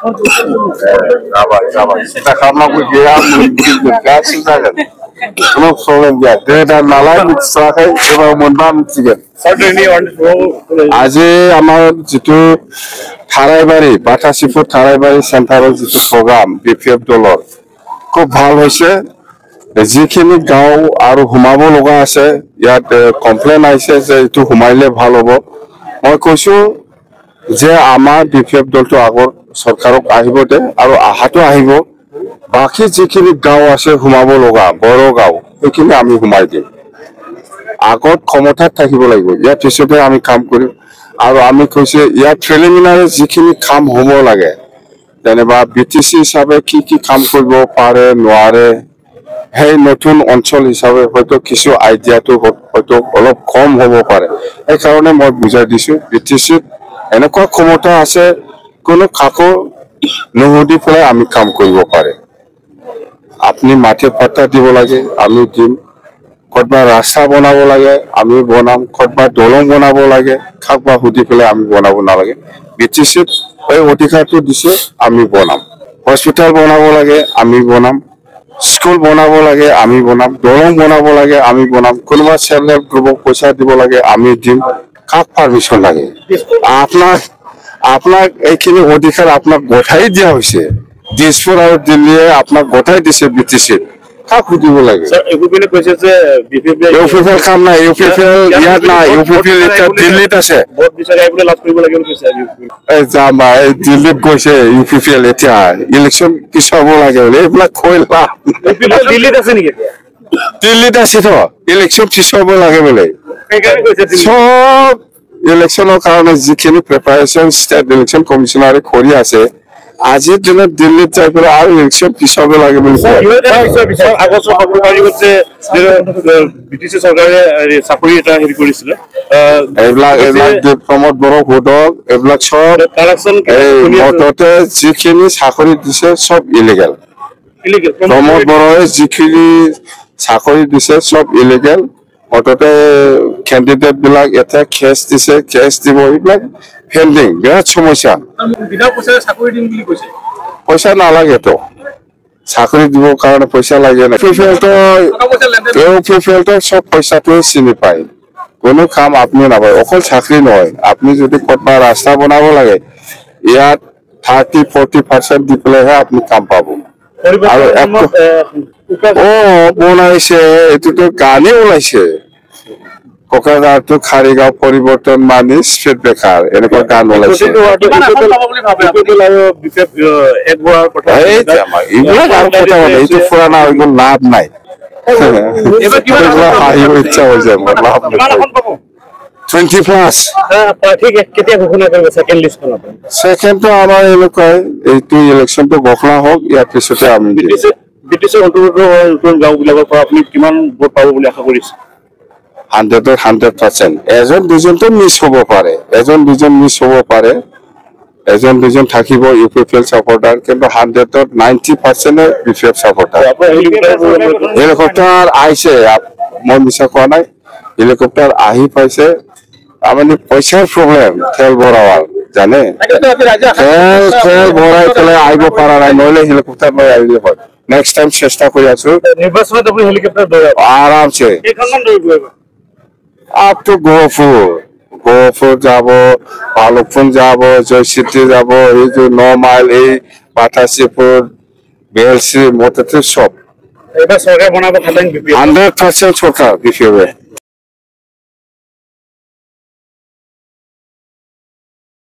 Sabar. Kita karena dia kasih saja. Kalau problem dia, dia dah nalai misalkan cuma mundur mungkin. Aje আমার যেটো থারাইবাড়ি বাটাসিপুর থারাইবাড়ি সেন্টারের যেটো programme BPF দলৰ খুব ভাল হৈছে যিখিনি গাঁও আৰু হুমাব লগা আছে ইয়াত কমপ্লেইন আইছে যে এটো হুমাইলে ভাল হ'ব মই কৈছো যে আমাৰ বিপিএফ দলটো আগৰ সৰকাৰক আহিব দে আৰু আহাটো আহিব বাকি যিখিনি গাঁও আছে হুমাব লগা বড় গাঁও এইখিনি আমি হুমাই দিম আগত ক্ষমতাত থাকিব লাগিব ইয়াৰ পিছতে আমি কাম কৰিম আৰু আমি কৈছে ইয়াৰ প্ৰিলিমিনাৰী যিখিনি কাম হ'ব লাগে যেনেবা বিটিসি হিচাপে কি কাম কৰিব পাৰে নোৱাৰে সেই নতুন অঞ্চল হিচাপে হয়তো কিছু আইডিয়াটো হয়তো অলপ কম হ'ব পাৰে এই কাৰণে মই বুজাই দিছো বিটিসিত এনেকুৱা ক্ষমতা আছে কোনো কাকো নহদি পেলাই আমি কাম কৰিব পাৰে আপনি মাটি পাট্টা দিব লাগে আমি দিম কতবা রাস্তা বনাব লাগে আমি বনাম কতবা দলং বনাব লাগে খাকবা হুদি পেলে আমি বনাব না লাগে বিটিসিত এই অধিকারটো দিছে আমি বনাম হসপিটাল বনাব লাগে আমি বনাম স্কুল বনাব লাগে আমি বনাম দলং বনাব লাগে আমি বনাম কোনোবা সেলফ হেল্প গ্রুপক পয়সা দিব লাগে আমি দিম কাক পারমিশন লাগে আপনার এইখিনি অধিকার আপনার গঠাই দিয়া হইছে দিসপুর আর দিল্লিয়ে আপনার গঠাই দিছে বিটিসিত কাক খুদিব লাগে স্যার ইউপিপিএল কৈছে যে ইউপিপিএল কাম নাই ইউপিপিএল ইয়াত নাই ইউপিপিএল এটা দিল্লীত আছে ভোট বিচাৰি আইবলে লাজ কৰিব লাগে কৈছে এই জামা এই দিল্লীত গৈছে ইউপিপিএল এতিয়া ইলেকশন কি সব লাগে এইবলা কইলা ইউপিপিএল দিল্লীত আছে নেকি দিল্লীত আছে তো ইলেকশন কি সব লাগে বলে এইকাৰণে কৈছে সব ইলেকশনৰ কাৰণে যিখিনি প্ৰিপাৰেচন ষ্টেট ইলেকশন কমিশনাৰে কৰি আছে আজিৰ দিনত দিল্লীত যাই পেলাই আৰু ইলেকশন পিছাব লাগে বুলি আগত যে ব্ৰিটিছ চৰকাৰে চাকৰি এটা হেৰি কৰিছিলে এইবিলাক প্ৰমোদ বড়ো হোদক এইবিলাক সব মততে যিখিনি চাকৰি দিছে সব ইলিগেল প্ৰমোদ বড়োৱে যিখিনি চাকৰি দিছে সব ইলিগেল মততে ক্যান্ডিডেট বিলাক এটা কেছ দিছে কেছ দিব এইবিলাক ফেন্ডিং বিৰাট সমস্যা বিনা পইচা চাকৰি দিম বুলি কৈছে পইচা নালাগে তো চাকৰি দিব কাৰণে পইচা লাগে না ফিফেলটো সব পইচাটো চিনি পায় কোনো কাম আপনি নাপায় অকল চাকৰি নহয় আপনি যদি কতবা ৰাস্তা বনাব লাগে ইয়াত 30-40% দি পেলাইহে আপনি কাম পাব আৰু বনাইছে এটোতো গানে ওলাইছে কোকাগাঁওটো খাৰিগাঁও পৰিৱৰ্তন মানি স্টেট বেকাৰ এনেকুৱা গান ওলাইছে এইটো পুৰাণা এইবোৰ লাভ নাই ইচ্ছা হৈ যায় মোৰ লাভ 20 প্লাস ঠিক কেতিয়া ঘোষণা কৰিব সেকেন্ড লিষ্টখন সেকেন্ডটো আমাৰ এনেকুৱাই এইটো ইলেকশনটো ঘোষণা হোক ইয়াৰ পিছতে আমি ব্ৰিটিছৰ অন্তৰ্গত গাঁওবিলাকৰ পৰা আপুনি কিমান ভোট পাব বুলি আশা কৰিছে 100% এজন দুজনটো মিছ হ'ব পাৰে এজন দুজন মিছ হ'ব পাৰে এজন দুজন থাকিব ইউপিপিএল সাপোৰ্টাৰ কিন্তু 90% বিপিএফ সাপোৰ্টাৰ হেলিকপ্টাৰ আইছে মই মিছা কোৱা নাই হেলিকপ্টাৰ আহি পাইছে মানে পইচাৰ প্ৰবলেম তেল ভৰাৱাৰ জানে তেল ভৰাই পেলাই আহিব পৰা নাই নহলে হেলিকপ্টাৰ লৈ আহিলে হয় নেক্সট টাইম চেষ্টা কৰি আছো নিৰ্বাচনত আপুনি হেলিকপ্টাৰ দৌৰাব আৰামছে এইখনমান দৌৰিব আপ টু গহপুৰ যাব ভালুকপুং যাব জয়চিটি যাব এই যে 9 মাইল এই বাটাসিপুর বেলসি মততে সব এটা সরকার বানাবো খাতান বিপিএফ 100% সরকার বিপিএফ